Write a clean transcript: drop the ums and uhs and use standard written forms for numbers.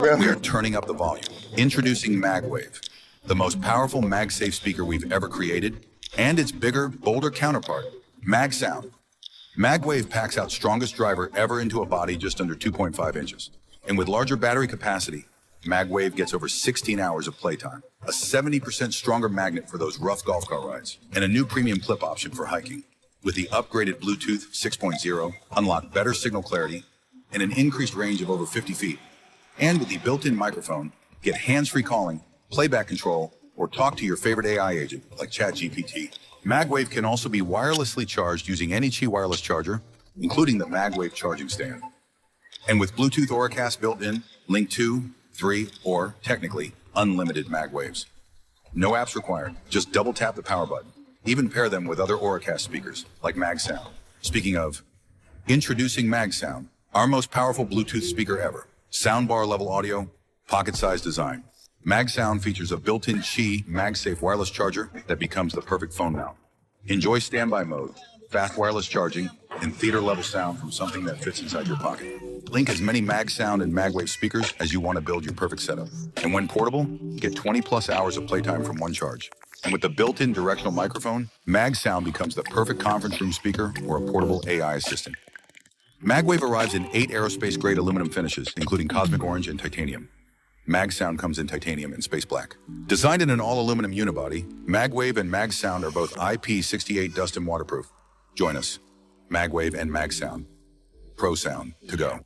We are turning up the volume. Introducing MagWave, the most powerful MagSafe speaker we've ever created, and its bigger, bolder counterpart, MagSound. MagWave packs out strongest driver ever into a body just under 2.5 inches. And with larger battery capacity, MagWave gets over 16 hours of playtime, a 70% stronger magnet for those rough golf car rides, and a new premium clip option for hiking. With the upgraded Bluetooth 6.0, unlock better signal clarity and an increased range of over 50 feet. And with the built-in microphone, get hands-free calling, playback control, or talk to your favorite AI agent like ChatGPT. MagWave can also be wirelessly charged using any Qi wireless charger, including the MagWave charging stand. And with Bluetooth Auracast built in, link 2, 3, or, technically, unlimited MagWaves. No apps required, just double tap the power button. Even pair them with other Auracast speakers, like MagSound. Speaking of, introducing MagSound, our most powerful Bluetooth speaker ever. Soundbar level audio, pocket-sized design. MagSound features a built-in Qi MagSafe wireless charger that becomes the perfect phone mount. Enjoy standby mode, fast wireless charging, and theater-level sound from something that fits inside your pocket. Link as many MagSound and MagWave speakers as you want to build your perfect setup. And when portable, get 20+ hours of playtime from one charge. And with the built-in directional microphone, MagSound becomes the perfect conference room speaker or a portable AI assistant. MagWave arrives in 8 aerospace-grade aluminum finishes, including cosmic orange and titanium. MagSound comes in titanium and space black. Designed in an all-aluminum unibody, MagWave and MagSound are both IP68 dust and waterproof. Join us, MagWave and MagSound. Pro sound to go.